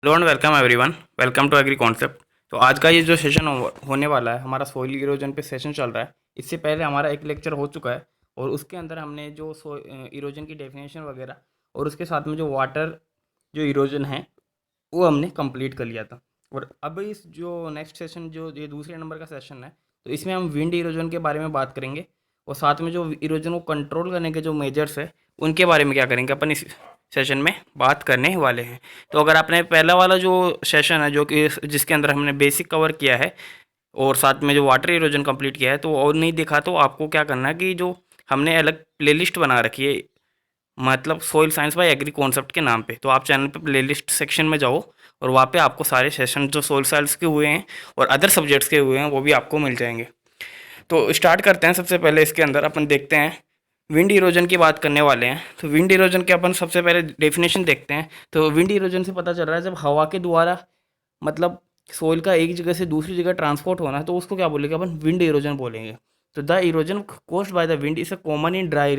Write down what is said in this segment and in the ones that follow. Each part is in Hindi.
Hello and welcome everyone. Welcome to agri concept. तो आज का ये जो सेशन होने वाला है, हमारा सॉइल इरोजन पे सेशन चल रहा है। इससे पहले हमारा एक लेक्चर हो चुका है और उसके अंदर हमने जो इरोजन की डेफिनेशन वगैरह और उसके साथ में जो वाटर जो इरोजन है वो हमने कंप्लीट कर लिया था। और अब इस जो नेक्स्ट सेशन जो ये दूसरे नंबर का सेशन है, तो इसमें हम विंड इरोजन के बारे में बात करेंगे और साथ में जो इरोजन को कंट्रोल करने के जो मेजर्स है उनके बारे में क्या करेंगे अपन इस सेशन में बात करने वाले हैं। तो अगर आपने पहला वाला जो सेशन है जो कि जिसके अंदर हमने बेसिक कवर किया है और साथ में जो वाटर इरोजन कंप्लीट किया है, तो और नहीं दिखा तो आपको क्या करना है कि जो हमने अलग प्लेलिस्ट बना रखी है, मतलब soil science by agri concept के नाम पे, तो आप चैनल पे प्लेलिस्ट सेक्शन में जाओ और वहाँ पे आपको सारे सेशन जो सोइल साइंस के हुए हैं और अदर सब्जेक्ट्स के हुए हैं वो भी आपको मिल जाएंगे। तो स्टार्ट करते हैं। सबसे पहले इसके अंदर अपन देखते हैं विंड इरोजन की बात करने वाले हैं। तो विंड इरोजन के अपन सबसे पहले डेफिनेशन देखते हैं। तो विंड इरोजन से पता चल रहा है जब हवा के द्वारा मतलब सोइल का एक जगह से दूसरी जगह ट्रांसपोर्ट होना है तो उसको क्या बोलेंगे अपन, विंड इरोजन बोलेंगे। तो the erosion caused by the wind is a common in dry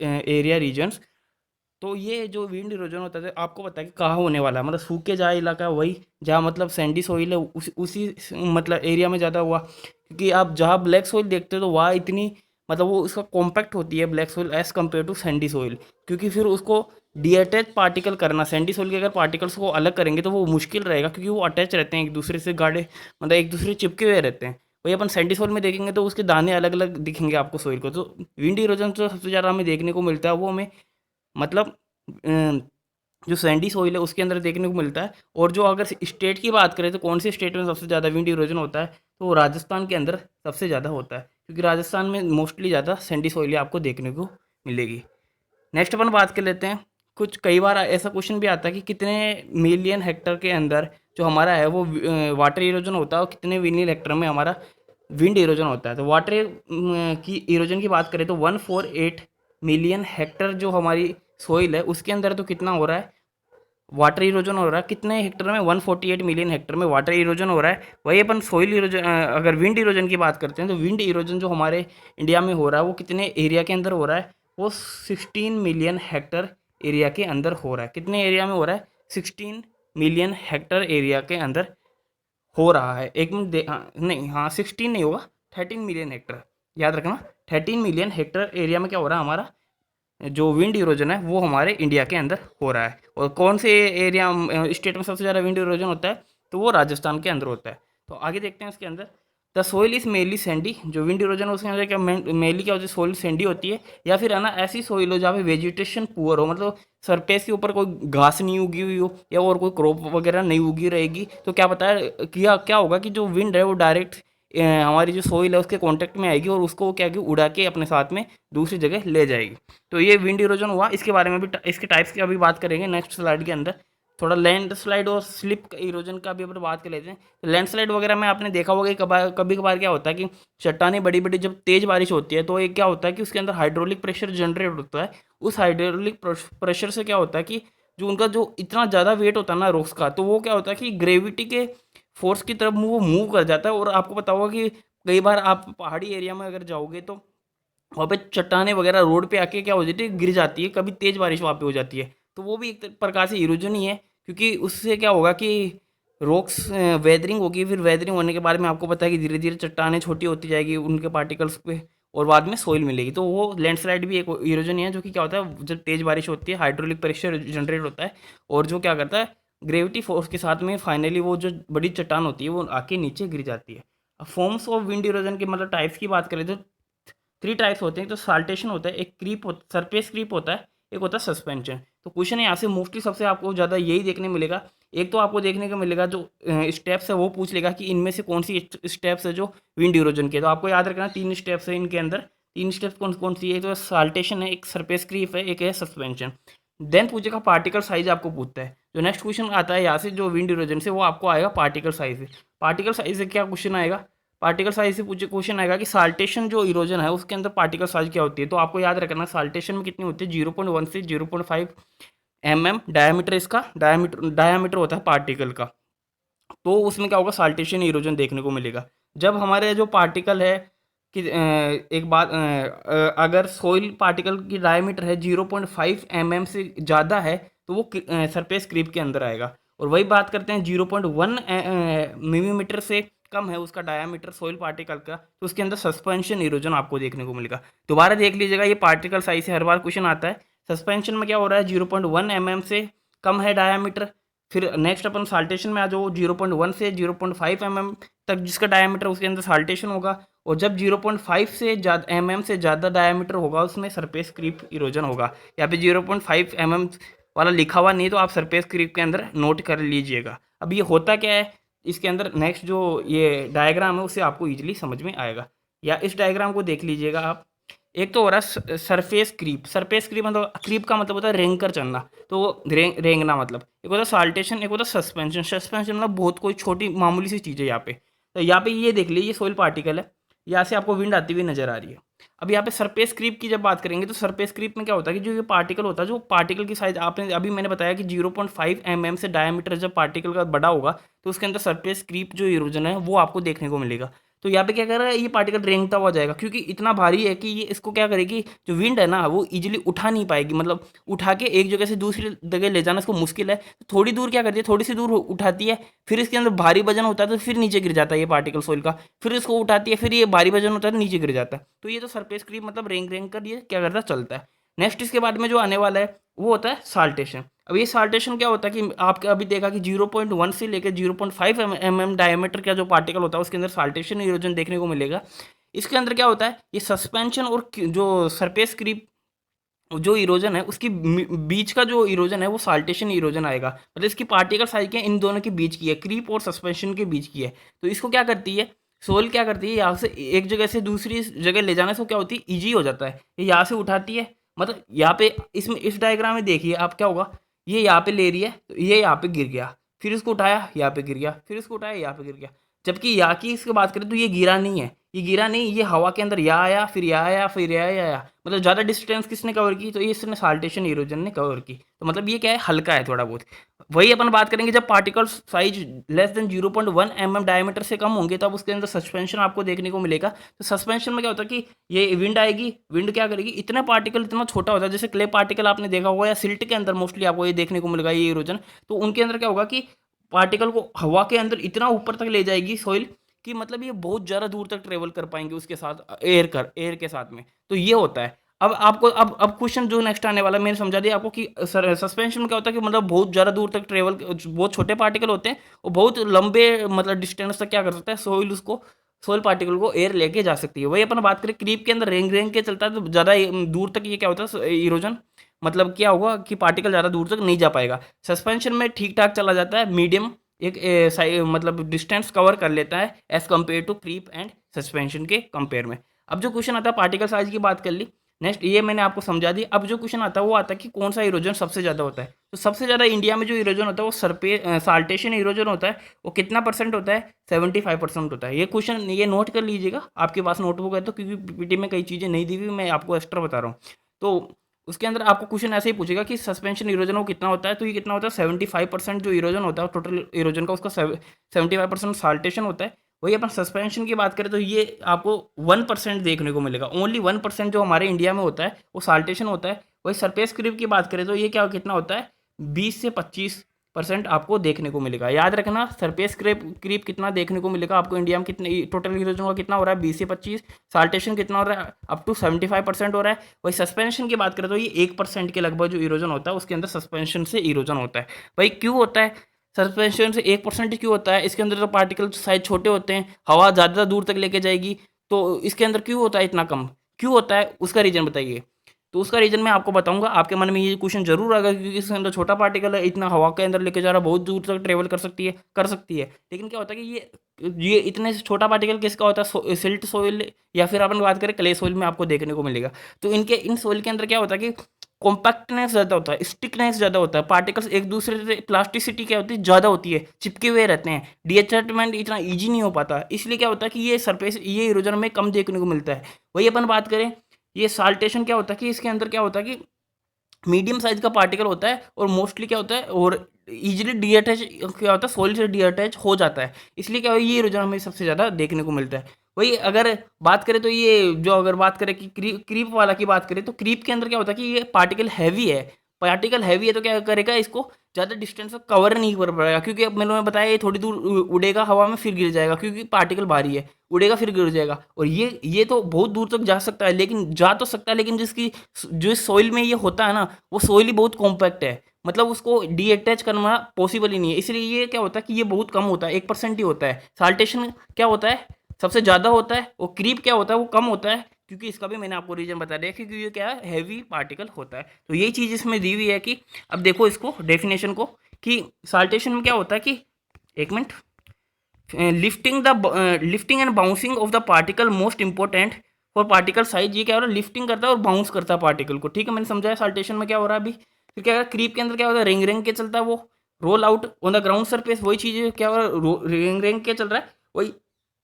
area regions. तो ये जो विंड इरोजन होता है आपको पता है कि कहाँ होने वाला है, मतलब सूखे जहाँ इलाका है वही जहाँ मतलब सैंडी सोइल है उसी मतलब एरिया में ज़्यादा हुआ, क्योंकि आप जहाँ ब्लैक सोइल देखते हो तो वहाँ इतनी मतलब वो उसका कॉम्पैक्ट होती है black soil as compare to sandy soil, क्योंकि फिर उसको डीअटैच पार्टिकल करना, सैंडी सोइल के अगर पार्टिकल्स को अलग करेंगे तो वो मुश्किल रहेगा क्योंकि वो अटैच रहते हैं एक दूसरे से, गाढ़े मतलब एक दूसरे से चिपके हुए रहते हैं। वही अपन सैंडी सोइल में देखेंगे तो उसके दाने अलग अलग दिखेंगे आपको सोइल को। तो विंड इरोजन जो सबसे ज़्यादा हमें देखने को मिलता है वो हमें मतलब जो सैंडी सोइल है उसके अंदर देखने को मिलता है। और जो अगर स्टेट की बात करें तो कौन से स्टेट में सबसे ज़्यादा विंड इरोजन होता है, तो वो राजस्थान के अंदर सबसे ज़्यादा होता है, क्योंकि राजस्थान में मोस्टली ज़्यादा सैंडी सोइल आपको देखने को मिलेगी। नेक्स्ट अपन बात कर लेते हैं। कुछ कई बार ऐसा क्वेश्चन भी आता है कि कितने मिलियन हेक्टर के अंदर जो हमारा है वो वाटर इरोजन होता है और कितने मिलियन हेक्टर में हमारा विंड इरोजन होता है। तो वाटर की इरोजन की बात करें तो 148 मिलियन हेक्टर जो हमारी सोइल है उसके अंदर तो कितना हो रहा है, वाटर इरोजन हो रहा है। कितने हेक्टर में, 148 मिलियन हेक्टर में वाटर इरोजन हो रहा है। वही अपन सोइल इरोजन अगर विंड इरोजन की बात करते हैं तो विंड इरोजन जो हमारे इंडिया में हो रहा है वो कितने एरिया के अंदर हो रहा है, वो 16 मिलियन हेक्टर एरिया के अंदर हो रहा है। कितने एरिया में हो रहा है, 16 मिलियन हेक्टर एरिया के अंदर हो रहा है। एक मिनट नहीं, हाँ 16 नहीं होगा, 13 मिलियन हेक्टर, याद रखना। 13 मिलियन हेक्टर एरिया में क्या हो रहा है, हमारा जो विंड इरोजन है वो हमारे इंडिया के अंदर हो रहा है। और कौन से एरिया स्टेट में सबसे ज़्यादा विंड इरोजन होता है, तो वो राजस्थान के अंदर होता है। तो आगे देखते हैं इसके अंदर। The soil is mainly Sandy, जो विंड इरोजन है उसके अंदर क्या मेनली क्या होती है, सोइल सैंडी होती है, या फिर है ना ऐसी सोइल हो जहाँ पे वेजिटेशन पुअर हो, मतलब सरफेस के ऊपर कोई घास नहीं उगी हुई हो या और कोई क्रॉप वगैरह नहीं उगी रहेगी। तो क्या पता है क्या क्या होगा कि जो विंड है वो डायरेक्ट हमारी जो सोइल है उसके कांटेक्ट में आएगी और उसको क्या कि उड़ा के अपने साथ में दूसरी जगह ले जाएगी। तो ये विंड इरोजन हुआ। इसके बारे में भी इसके टाइप्स की अभी बात करेंगे नेक्स्ट स्लाइड के अंदर। थोड़ा लैंड स्लाइड और स्लिप इरोजन का भी अपन बात कर लेते हैं। तो लैंड स्लाइड वगैरह में आपने देखा होगा कि कभी कभार क्या होता है कि चट्टानें बड़ी बड़ी जब तेज बारिश होती है तो एक क्या होता है कि उसके अंदर हाइड्रोलिक प्रेशर जनरेट होता है। उस हाइड्रोलिक प्रेशर से क्या होता है कि जो उनका जो इतना ज़्यादा वेट होता है ना रॉक्स का, तो वो क्या होता है कि ग्रेविटी के फोर्स की तरफ वो मूव कर जाता है। और आपको पता होगा कि कई बार आप पहाड़ी एरिया में अगर जाओगे तो वहाँ पे चट्टानें वगैरह रोड पे आके क्या हो जाती है, गिर जाती है, कभी तेज बारिश वहाँ पे हो जाती है। तो वो भी एक प्रकार से इरोजन ही है, क्योंकि उससे क्या होगा कि रॉक्स वेदरिंग होगी। फिर वेदरिंग होने के बाद में आपको पता है कि धीरे धीरे चट्टानें छोटी होती जाएगी उनके पार्टिकल्स पे और बाद में सोइल मिलेगी। तो वो लैंडस्लाइड भी एक इरोजन ही है, जो कि क्या होता है जब तेज बारिश होती है हाइड्रोलिक प्रेशर जनरेट होता है और जो क्या करता है ग्रेविटी फोर्स के साथ में फाइनली वो जो बड़ी चट्टान होती है वो आके नीचे गिर जाती है। अब फॉर्म्स ऑफ विंड इरोजन के मतलब टाइप्स की बात करें तो 3 टाइप्स होते हैं। तो साल्टेशन होता है, एक क्रीप सरफेस क्रीप होता है, एक होता है सस्पेंशन। तो क्वेश्चन यहाँ से मोस्टली सबसे आपको ज़्यादा यही देखने मिलेगा। एक तो आपको देखने को मिलेगा जो स्टेप्स है वो पूछ लेगा कि इनमें से कौन सी स्टेप्स है जो विंड इरोजन के। तो आपको याद रखना 3 स्टेप्स है इनके अंदर। 3 स्टेप्स कौन कौन सी है, तो साल्टेशन है, एक सरफेस क्रीप है, एक है सस्पेंशन। देन पूछेगा पार्टिकल साइज, आपको पूछता है। जो नेक्स्ट क्वेश्चन आता है यहाँ से जो विंड इरोजन से, वो आपको आएगा पार्टिकल साइज से। पार्टिकल साइज से क्या क्वेश्चन आएगा, पार्टिकल साइज से पूछे क्वेश्चन आएगा कि साल्टेशन जो इरोजन है उसके अंदर पार्टिकल साइज क्या होती है। तो आपको याद रखना साल्टेशन में कितनी होती है, 0.1 से 0.5 डायमीटर, इसका डायमीटर होता है पार्टिकल का। तो उसमें क्या होगा, साल्टेशन इरोजन देखने को मिलेगा। जब हमारे जो पार्टिकल है कि एक बात अगर सोइल पार्टिकल की डायमीटर है 0.5 से ज़्यादा है तो वो सरफेस क्रीप के अंदर आएगा। और वही बात करते हैं 0.1 मिलीमीटर से कम है उसका डायामीटर सॉइल पार्टिकल का, तो उसके अंदर सस्पेंशन इरोजन आपको देखने को मिलेगा। दोबारा देख लीजिएगा, ये पार्टिकल साइज से हर बार क्वेश्चन आता है। सस्पेंशन में क्या हो रहा है, 0.1 से कम है डायामीटर। फिर नेक्स्ट अपन साल्टेशन में आ जाओ, 0.1 से 0.5 तक जिसका डायामीटर, उसके अंदर साल्टेशन होगा। और जब 0.5 से ज़्यादा से ज़्यादा डायामीटर होगा उसमें सरफेस क्रीप इरोजन होगा। यहाँ पे 0.5 वाला लिखा हुआ नहीं, तो आप सरफेस क्रीप के अंदर नोट कर लीजिएगा। अब ये होता क्या है इसके अंदर, नेक्स्ट जो ये डायग्राम है उससे आपको ईजिली समझ में आएगा। या इस डायग्राम को देख लीजिएगा आप। एक तो हो रहा है सरफेस क्रीप। सरफेस क्रीप मतलब, क्रीप का मतलब होता है रेंग कर चलना, तो रेंगना मतलब। एक होता है साल्टेशन, एक होता है सस्पेंशन। सस्पेंशन मतलब बहुत कोई छोटी मामूली सी चीज़ है यहाँ पे। तो यहाँ पे ये देख लीजिए, सॉइल पार्टिकल है, यहाँ से आपको विंड आती हुई नजर आ रही है। अब यहाँ पे सरफेस क्रीप की जब बात करेंगे, तो सरफेस क्रीप में क्या होता है कि जो ये पार्टिकल होता है, जो पार्टिकल की साइज आपने अभी मैंने बताया कि 0.5 से डायमीटर जब पार्टिकल का बड़ा होगा, तो उसके अंदर सरफेस क्रीप जो इरोजन है वो आपको देखने को मिलेगा। तो यहाँ पे क्या कर रहा है, ये पार्टिकल रेंगता हुआ जाएगा, क्योंकि इतना भारी है कि ये इसको क्या करेगी, जो विंड है ना वो इजीली उठा नहीं पाएगी, मतलब उठा के एक जगह से दूसरी जगह ले जाना इसको मुश्किल है। तो थोड़ी दूर क्या करती है, थोड़ी सी दूर उठाती है, फिर इसके अंदर भारी वजन होता है तो फिर नीचे गिर जाता है ये पार्टिकल सॉइल का। फिर इसको उठाती है, फिर ये भारी वजन होता है तो नीचे गिर जाता है। तो ये तो सरफेस क्रीप मतलब रेंग रेंग कर ये क्या करता है, चलता है। नेक्स्ट इसके बाद में जो आने वाला है वो होता है साल्टेशन। अब ये साल्टेशन क्या होता है कि आपने अभी देखा कि 0.1 से लेकर 0.5 डायमीटर का जो पार्टिकल होता है उसके अंदर साल्टेशन इरोजन देखने को मिलेगा। इसके अंदर क्या होता है, ये सस्पेंशन और जो सरफेस क्रीप जो इरोजन है उसकी बीच का जो इरोजन है वो साल्टेशन इरोजन आएगा। मतलब इसकी पार्टिकल साइज के इन दोनों के बीच की है, क्रीप और सस्पेंशन के बीच की है। तो इसको क्या करती है, सोल क्या करती है, यहाँ से एक जगह से दूसरी जगह ले जाने से क्या होती है, ईजी हो जाता है। ये यहाँ से उठाती है, मतलब यहाँ पे इसमें इस डायग्राम में देखिए आप क्या होगा, ये यहाँ पे ले रही है तो ये यहाँ पे गिर गया, फिर इसको उठाया यहाँ पे गिर गया, फिर इसको उठाया यहाँ पे गिर गया। जबकि यहाँ की इसकी बात करें तो ये गिरा नहीं है, ये गिरा नहीं, ये हवा के अंदर यहाँ आया, फिर यहाँ आया, फिर यहाँ आया। मतलब ज़्यादा डिस्टेंस किसने कवर की, तो ये इसने साल्टेशन इरोजन ने कवर की। तो मतलब ये क्या है, हल्का है थोड़ा बहुत। वही अपन बात करेंगे जब particle size less than 0.1 diameter से कम होंगे, तब उसके अंदर सस्पेंशन आपको देखने को मिलेगा। तो सस्पेंशन में क्या होता है कि ये विंड आएगी, विंड क्या करेगी, इतना पार्टिकल इतना छोटा होता है, जैसे क्ले पार्टिकल आपने देखा होगा या सिल्ट के अंदर मोस्टली आपको ये देखने को मिलेगा ये इरोजन। तो उनके अंदर क्या होगा कि पार्टिकल को हवा के अंदर इतना ऊपर तक ले जाएगी सॉइल, कि मतलब ये बहुत ज़्यादा दूर तक ट्रेवल कर पाएंगे उसके साथ, एयर के साथ में। तो ये होता है। अब आपको अब क्वेश्चन जो नेक्स्ट आने वाला है, मैंने समझा दिया आपको कि सस्पेंशन में क्या होता है कि मतलब बहुत ज़्यादा दूर तक ट्रेवल, बहुत छोटे पार्टिकल होते हैं और बहुत लंबे मतलब डिस्टेंस तक क्या कर सकता है सॉइल, उसको सोल पार्टिकल को एयर लेके जा सकती है। वही अपन बात करें क्रीप के अंदर, रेंग रेंग के चलता है तो ज़्यादा दूर तक ये क्या होता है इरोजन, मतलब क्या होगा कि पार्टिकल ज़्यादा दूर तक नहीं जा पाएगा। सस्पेंशन में ठीक ठाक चला जाता है, मीडियम एक मतलब डिस्टेंस कवर कर लेता है as compare to creep and suspension के कंपेयर में। अब जो क्वेश्चन आता है, पार्टिकल साइज की बात कर ली, नेक्स्ट ये मैंने आपको समझा दी। अब जो क्वेश्चन आता है वो आता है कि कौन सा इरोजन सबसे ज़्यादा होता है। तो सबसे ज़्यादा इंडिया में जो इरोजन होता है वो साल्टेशन इरोजन होता है। वो कितना परसेंट होता है, 75% होता है। ये क्वेश्चन ये नोट कर लीजिएगा, आपके पास नोटबुक है तो, क्योंकि पीपीटी में कई चीज़ें नहीं दी हुई, मैं आपको एक्स्ट्रा बता रहा हूँ। तो उसके अंदर आपको क्वेश्चन ऐसे ही पूछेगा कि सस्पेंशन इरोजन वो कितना होता है, तो ये कितना होता है, 75% जो इरोजन होता है टोटल इरोजन का, उसका 75% साल्टेशन होता है। वही अपन सस्पेंशन की बात करें तो ये आपको 1% देखने को मिलेगा, ओनली 1% जो हमारे इंडिया में होता है वो साल्टेशन होता है। वही सरफेस क्रीप की बात करें तो ये क्या कितना होता है, 20 से 25% आपको देखने को मिलेगा। याद रखना, सरफेस क्रीप कितना देखने को मिलेगा आपको इंडिया में, कितने टोटल इरोजन का कितना हो रहा है, 20 से 25। साल्टेशन कितना हो रहा है, अप टू 75% हो रहा है। वही सस्पेंशन की बात करें तो ये 1% के लगभग जो इरोजन होता है उसके अंदर सस्पेंशन से इरोजन होता है। भाई क्यों होता है, सस्पेंशन से 1% क्यों होता है, इसके अंदर जो पार्टिकल साइज छोटे होते हैं, हवा ज़्यादा दूर तक लेके जाएगी, तो इसके अंदर क्यों होता है इतना कम, क्यों होता है, उसका रीज़न बताइए। तो उसका रीज़न मैं आपको बताऊंगा, आपके मन में ये क्वेश्चन जरूर आएगा, क्योंकि इसके अंदर छोटा पार्टिकल है, इतना हवा के अंदर लेके जा रहा है, बहुत दूर तक ट्रेवल कर सकती है। लेकिन क्या होता है कि ये इतने से छोटा पार्टिकल किसका होता है, सिल्ट सोइल या फिर अपन बात करें क्ले सोइल में आपको देखने को मिलेगा। तो इन सोइल के अंदर क्या होता है कि कॉम्पैक्टनेस ज़्यादा होता है, स्टिकनेस ज़्यादा होता है, पार्टिकल्स एक दूसरे से प्लास्टिसिटी क्या होती है, ज़्यादा होती है, चिपके हुए रहते हैं, डिअटैचमेंट इतना ईजी नहीं हो पाता। इसलिए क्या होता है कि ये सरफेस ये इरोजन में कम देखने को मिलता है। वही अपन बात करें, ये साल्टेशन क्या होता है कि इसके अंदर क्या होता है कि मीडियम साइज का पार्टिकल होता है और मोस्टली क्या होता है और इजीली डीअटैच क्या होता है, सॉइल से डीअटैच हो जाता है। इसलिए क्या है, ये इरोजन हमें सबसे ज़्यादा देखने को मिलता है। वही अगर बात करें तो ये जो अगर बात करें कि क्रीप वाला की बात करें तो क्रीप के अंदर क्या होता है कि ये पार्टिकल हैवी है, पार्टिकल हैवी है तो क्या करेगा, इसको ज़्यादा डिस्टेंस को कवर नहीं कर पाएगा, क्योंकि अब मैंने बताया ये थोड़ी दूर उड़ेगा हवा में फिर गिर जाएगा, क्योंकि पार्टिकल भारी है, उड़ेगा फिर गिर जाएगा। और ये तो बहुत दूर तक जा सकता है, लेकिन जा तो सकता है, लेकिन जिसकी जो सॉइल में ये होता है ना, वो सॉइल ही बहुत कॉम्पैक्ट है, मतलब उसको डीअटैच करना पॉसिबल ही नहीं है। इसलिए ये क्या होता है कि ये बहुत कम होता है, 1% ही होता है। साल्टेशन क्या होता है, सबसे ज़्यादा होता है, और क्रीप क्या होता है, वो कम होता है, क्योंकि इसका भी मैंने आपको रीजन बता दिया, क्योंकि ये क्या है, हैवी पार्टिकल होता है। तो यही चीज़ इसमें दी हुई है कि अब देखो इसको डेफिनेशन को, कि साल्टेशन में क्या होता है कि, एक minute, lifting and bouncing off the particle most important for particle size. ये क्या हो रहा है, लिफ्टिंग करता है और बाउंस करता है पार्टिकल को, ठीक है, मैंने समझाया साल्टेशन में क्या हो रहा है अभी। फिर क्या, क्रीप के अंदर क्या होता है, रिंग रिंग के चलता है, वो roll out on the ground surface, वही चीज़ क्या हो रहा है, रिंग रिंग के चल रहा है, वही।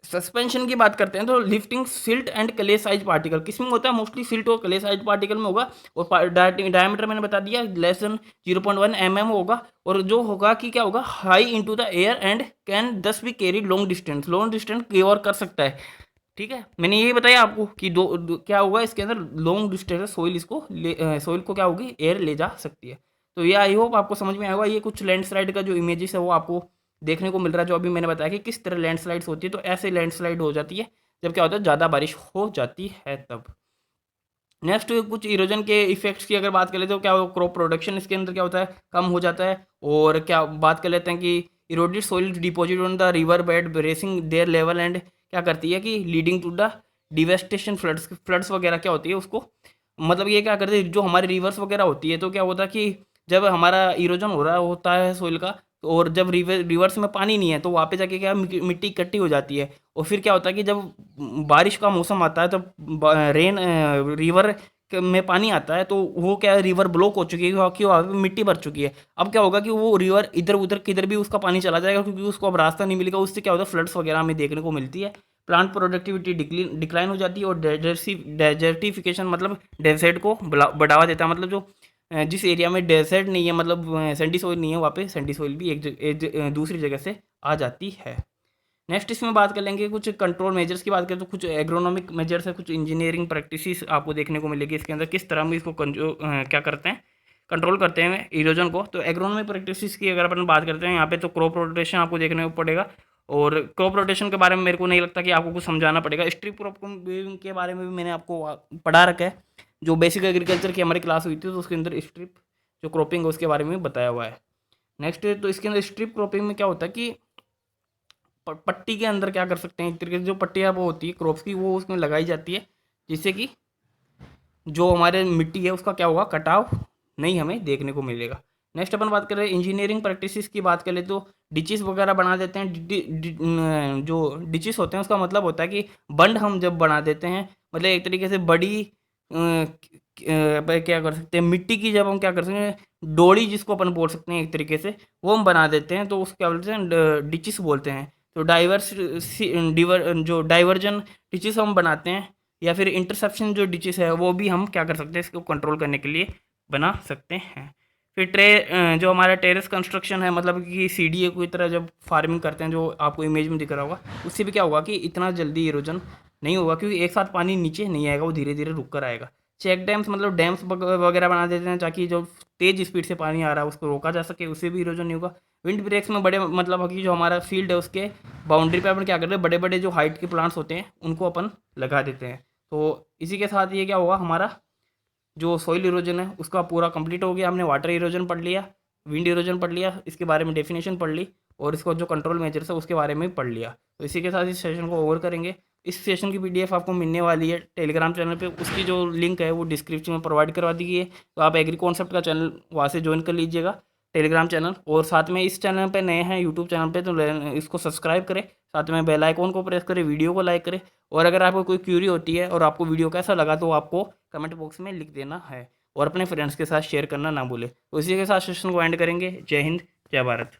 सस्पेंशन की बात करते हैं तो lifting silt and clay size particle किस में होता है, मोस्टली सिल्ट और क्ले साइज पार्टिकल में होगा। और डायमीटर मैंने बता दिया लेस देन 0.1 mm होगा। और जो होगा कि क्या होगा, high into the air and can this be carry long distance cover कर सकता है, ठीक है। मैंने यही बताया आपको कि क्या होगा इसके अंदर, लॉन्ग डिस्टेंस सोइल, इसको सोइल को क्या होगी, एयर ले जा सकती है। तो ये आई होप आपको समझ में आएगा। ये कुछ लैंडस्लाइड का जो इमेजेस है वो आपको देखने को मिल रहा है, जो अभी मैंने बताया कि किस तरह लैंडस्लाइड्स होती है। तो ऐसे लैंडस्लाइड हो जाती है जब क्या होता है, ज़्यादा बारिश हो जाती है तब। नेक्स्ट कुछ इरोजन के इफेक्ट्स की अगर बात कर लेते हो, क्या क्रॉप प्रोडक्शन इसके अंदर क्या होता है, कम हो जाता है। और क्या बात कर लेते हैं कि eroded soil deposit on the river bed raising their level and क्या करती है कि leading to the devastation floods वगैरह क्या होती है उसको, मतलब ये क्या करते हैं, जो हमारी रिवर्स वगैरह होती है तो क्या होता है कि जब हमारा इरोजन हो रहा होता है सोइल का, और जब रिवर्स में पानी नहीं है तो वहाँ पे जाके क्या मिट्टी इकट्ठी हो जाती है। और फिर क्या होता है कि जब बारिश का मौसम आता है तो रेन रिवर में पानी आता है, तो वो क्या है, रिवर ब्लॉक हो चुकी है क्योंकि वहाँ पे मिट्टी भर चुकी है। अब क्या होगा कि वो रिवर इधर उधर किधर भी उसका पानी चला जाएगा, क्योंकि उसको अब रास्ता नहीं मिलेगा। उससे क्या होता है, फ्लड्स वगैरह हमें देखने को मिलती है, प्लांट प्रोडक्टिविटी डिक्लाइन हो जाती है। और डेजर्टिफिकेशन मतलब डेजर्ट को बढ़ावा देता है, मतलब जो जिस एरिया में डेजर्ट नहीं है, मतलब सैंडी सॉइल नहीं है, वहाँ पे सैंडी सॉइल भी दूसरी जगह से आ जाती है। नेक्स्ट इसमें बात कर लेंगे कुछ कंट्रोल मेजर्स की बात करें तो कुछ एग्रोनॉमिक मेजर्स है, कुछ इंजीनियरिंग प्रैक्टिसेस आपको देखने को मिलेगी इसके अंदर, किस तरह हम इसको क्या करते हैं, कंट्रोल करते हैं इरोजन को। तो एग्रोनॉमिक प्रैक्टिसेस की अगर अपन बात करते हैं यहाँ पे, तो क्रॉप रोटेशन आपको देखने को पड़ेगा। और क्रॉप रोटेशन के बारे में मेरे को नहीं लगता कि आपको कुछ समझाना पड़ेगा। स्ट्रिप क्रॉप के बारे में भी मैंने आपको पढ़ा रखा है, जो बेसिक एग्रीकल्चर की हमारी क्लास हुई थी, तो उसके अंदर स्ट्रिप जो क्रॉपिंग है उसके बारे में बताया हुआ है। नेक्स्ट तो इसके अंदर स्ट्रिप क्रॉपिंग में क्या होता है कि पट्टी के अंदर क्या कर सकते हैं, एक तरीके से जो पट्टियाँ वो होती है क्रॉप्स की, वो उसमें लगाई जाती है, जिससे कि जो हमारे मिट्टी है उसका क्या होगा, कटाव नहीं हमें देखने को मिलेगा। नेक्स्ट अपन बात करें इंजीनियरिंग प्रैक्टिसेस की बात करें तो डिचेस वगैरह बना देते हैं। जो डिचेस होते हैं उसका मतलब होता है कि बंड हम जब बना देते हैं, मतलब एक तरीके से बड़ी क्या कर सकते हैं, मिट्टी की जब हम क्या कर सकते हैं, डोली जिसको अपन बोल सकते हैं एक तरीके से, वो हम बना देते हैं, तो उसको क्या बोलते हैं, डिचेस बोलते हैं। तो जो डाइवर्जन डिचेस हम बनाते हैं, या फिर इंटरसेप्शन जो डिचेस है वो भी हम क्या कर सकते हैं, इसको कंट्रोल करने के लिए बना सकते हैं। फिर जो हमारा टेरेस कंस्ट्रक्शन है, मतलब कि सीढ़ी की तरह जब फार्मिंग करते हैं, जो आपको इमेज में दिख रहा होगा, उससे भी क्या होगा कि इतना जल्दी इरोजन नहीं होगा, क्योंकि एक साथ पानी नीचे नहीं आएगा, वो धीरे धीरे रुक कर आएगा। चेक डैम्स मतलब डैम्स वगैरह बना देते हैं, ताकि जो तेज़ स्पीड से पानी आ रहा है उसको रोका जा सके, उससे भी इरोजन नहीं होगा। विंड ब्रेक्स में बड़े मतलब कि जो हमारा फील्ड है उसके बाउंड्री पे अपन क्या करते हैं, बड़े बड़े जो हाइट के प्लांट्स होते हैं उनको अपन लगा देते हैं। तो इसी के साथ ये क्या होगा, हमारा जो सॉइल इरोजन है उसका पूरा कंप्लीट हो गया। हमने वाटर इरोजन पढ़ लिया, विंड इरोजन पढ़ लिया, इसके बारे में डेफिनेशन पढ़ ली, और इसको जो कंट्रोल मेजर्स है उसके बारे में पढ़ लिया। तो इसी के साथ इस सेशन को ओवर करेंगे। इस सेशन की पीडीएफ आपको मिलने वाली है टेलीग्राम चैनल पे, उसकी जो लिंक है वो डिस्क्रिप्शन में प्रोवाइड करवा दी गई है। तो आप एग्री कॉन्सेप्ट का चैनल वहाँ से ज्वाइन कर लीजिएगा, टेलीग्राम चैनल। और साथ में इस चैनल पे नए हैं यूट्यूब चैनल पे, तो इसको सब्सक्राइब करें, साथ में बेल आइकॉन को प्रेस करें, वीडियो को लाइक करें। और अगर आपको कोई क्यूरी होती है और आपको वीडियो कैसा लगा तो आपको कमेंट बॉक्स में लिख देना है, और अपने फ्रेंड्स के साथ शेयर करना ना भूलें। तो इसी के साथ सेशन को एंड करेंगे। जय हिंद, जय भारत।